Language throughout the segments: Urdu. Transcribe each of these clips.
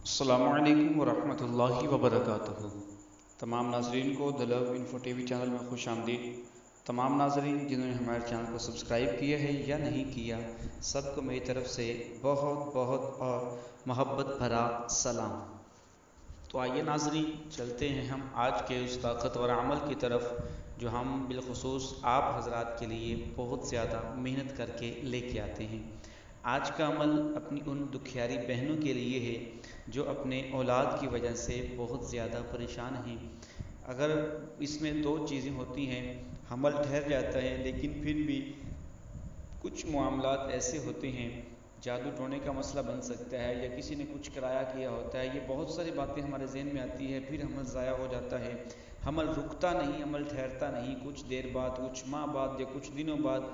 السلام علیکم ورحمۃ اللہ وبرکاتہ۔ تمام ناظرین کو دا لو انفو ٹی وی چینل میں خوش آمدید۔ تمام ناظرین جنہوں نے ہمارے چینل کو سبسکرائب کیا ہے یا نہیں کیا، سب کو میری طرف سے بہت بہت اور محبت بھرا سلام۔ تو آئیے ناظرین، چلتے ہیں ہم آج کے اس طاقتور عمل کی طرف جو ہم بالخصوص آپ حضرات کے لیے بہت زیادہ محنت کر کے لے کے آتے ہیں۔ آج کا عمل اپنی ان دکھیاری بہنوں کے لیے ہے جو اپنے اولاد کی وجہ سے بہت زیادہ پریشان ہیں۔ اگر اس میں دو چیزیں ہوتی ہیں، حمل ٹھہر جاتا ہے لیکن پھر بھی کچھ معاملات ایسے ہوتے ہیں، جادو ٹونے کا مسئلہ بن سکتا ہے یا کسی نے کچھ کرایا کیا ہوتا ہے، یہ بہت ساری باتیں ہمارے ذہن میں آتی ہے، پھر حمل ضائع ہو جاتا ہے، حمل رکتا نہیں، حمل ٹھہرتا نہیں، کچھ دیر بعد، کچھ ماہ بعد یا کچھ دنوں بعد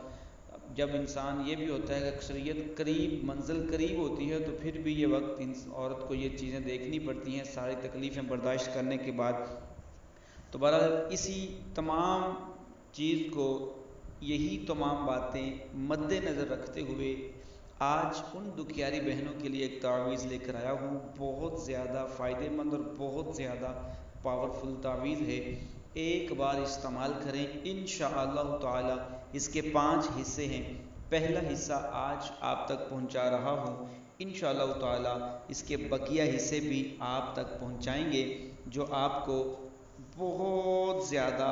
جب انسان یہ بھی ہوتا ہے کہ اکثریت قریب منزل قریب ہوتی ہے تو پھر بھی یہ وقت عورت کو یہ چیزیں دیکھنی پڑتی ہیں ساری تکلیفیں برداشت کرنے کے بعد۔ تو بہرحال اسی تمام چیز کو، یہی تمام باتیں مد نظر رکھتے ہوئے آج ان دکھیاری بہنوں کے لیے ایک تعویذ لے کر آیا ہوں۔ بہت زیادہ فائدہ مند اور بہت زیادہ پاورفل تعویذ ہے، ایک بار استعمال کریں انشاءاللہ تعالی۔ اس کے 5 حصے ہیں، پہلا حصہ آج آپ تک پہنچا رہا ہوں انشاءاللہ تعالی، اس کے بقیہ حصے بھی آپ تک پہنچائیں گے جو آپ کو بہت زیادہ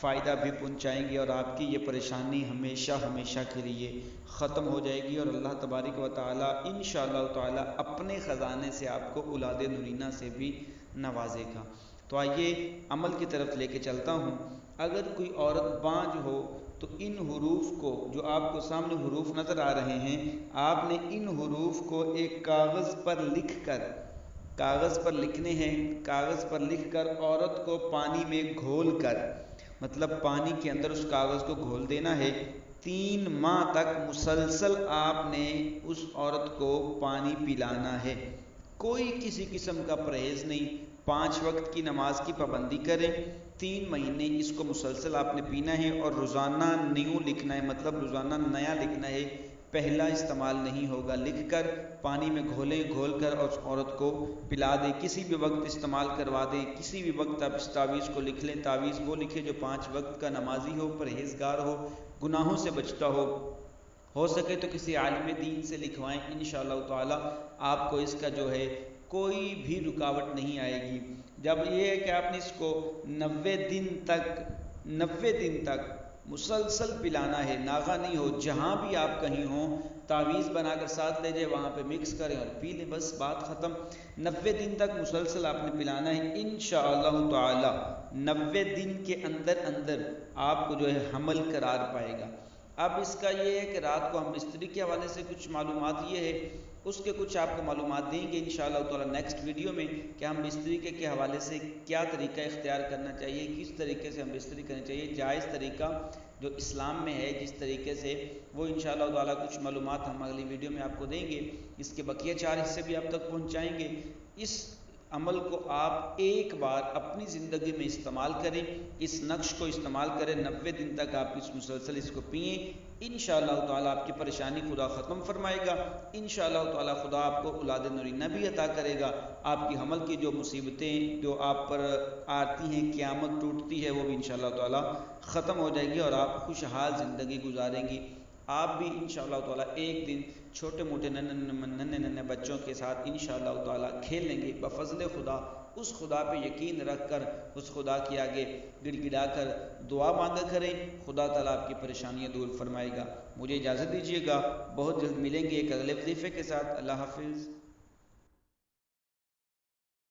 فائدہ بھی پہنچائیں گے، اور آپ کی یہ پریشانی ہمیشہ ہمیشہ کے لیے ختم ہو جائے گی، اور اللہ تبارک و تعالی انشاءاللہ تعالی اپنے خزانے سے آپ کو اولاد نرینہ سے بھی نوازے گا۔ تو آئیے عمل کی طرف لے کے چلتا ہوں۔ اگر کوئی عورت بانجھ ہو تو ان حروف کو، جو آپ کو سامنے حروف نظر آ رہے ہیں، آپ نے ان حروف کو ایک کاغذ پر لکھ کر، کاغذ پر لکھنے ہیں، کاغذ پر لکھ کر عورت کو پانی میں گھول کر، مطلب پانی کے اندر اس کاغذ کو گھول دینا ہے۔ 3 ماہ تک مسلسل آپ نے اس عورت کو پانی پلانا ہے، کوئی کسی قسم کا پرہیز نہیں، 5 وقت کی نماز کی پابندی کریں، 3 مہینے اس کو مسلسل آپ نے پینا ہے، اور روزانہ نیو لکھنا ہے، مطلب روزانہ نیا لکھنا ہے، پہلا استعمال نہیں ہوگا۔ لکھ کر پانی میں گھولیں، گھول کر اور عورت کو پلا دیں، کسی بھی وقت استعمال کروا دیں، کسی بھی وقت آپ اس تعویذ کو لکھ لیں۔ تعویذ وہ لکھیں جو 5 وقت کا نمازی ہو، پرہیزگار ہو، گناہوں سے بچتا ہو سکے تو کسی عالم دین سے لکھوائیں، انشاءاللہ تعالی آپ کو اس کا جو ہے کوئی بھی رکاوٹ نہیں آئے گی۔ جب یہ ہے کہ آپ نے اس کو 90 دن تک مسلسل پلانا ہے، ناغہ نہیں ہو، جہاں بھی آپ کہیں ہوں تعویذ بنا کر ساتھ لے جائیں، وہاں پہ مکس کریں اور پی لیں، بس بات ختم۔ 90 دن تک مسلسل آپ نے پلانا ہے انشاءاللہ تعالی۔ 90 دن کے اندر اندر آپ کو جو ہے حمل قرار پائے گا۔ اب اس کا یہ ہے کہ رات کو ہم بستری کے حوالے سے کچھ معلومات یہ ہے، اس کے کچھ آپ کو معلومات دیں گے انشاءاللہ تعالی نیکسٹ ویڈیو میں، کہ ہم بستری کے حوالے سے کیا طریقہ اختیار کرنا چاہیے، کس طریقے سے ہم بستری کرنی چاہیے، جائز طریقہ جو اسلام میں ہے جس طریقے سے، وہ انشاءاللہ تعالی کچھ معلومات ہم اگلی ویڈیو میں آپ کو دیں گے۔ اس کے بقیہ 4 حصے بھی آپ تک پہنچائیں گے۔ اس عمل کو آپ ایک بار اپنی زندگی میں استعمال کریں، اس نقش کو استعمال کریں، 90 دن تک آپ اس مسلسل اس کو پئیں، انشاءاللہ تعالی آپ کی پریشانی خدا ختم فرمائے گا، انشاءاللہ تعالی خدا آپ کو اولاد نرینہ بھی عطا کرے گا، آپ کی حمل کی جو مصیبتیں جو آپ پر آتی ہیں، قیامت ٹوٹتی ہے، وہ بھی انشاءاللہ تعالی ختم ہو جائے گی اور آپ خوشحال زندگی گزاریں گی۔ آپ بھی انشاءاللہ تعالی ایک دن چھوٹے موٹے ننھے بچوں کے ساتھ انشاءاللہ تعالی کھیل لیں گے بفضل خدا۔ اس خدا پہ یقین رکھ کر، اس خدا کے آگے گڑ گڑا کر دعا مانگا کریں، خدا تعالی آپ کی پریشانیاں دور فرمائے گا۔ مجھے اجازت دیجیے گا، بہت جلد ملیں گے ایک اگلے وظیفے کے ساتھ۔ اللہ حافظ۔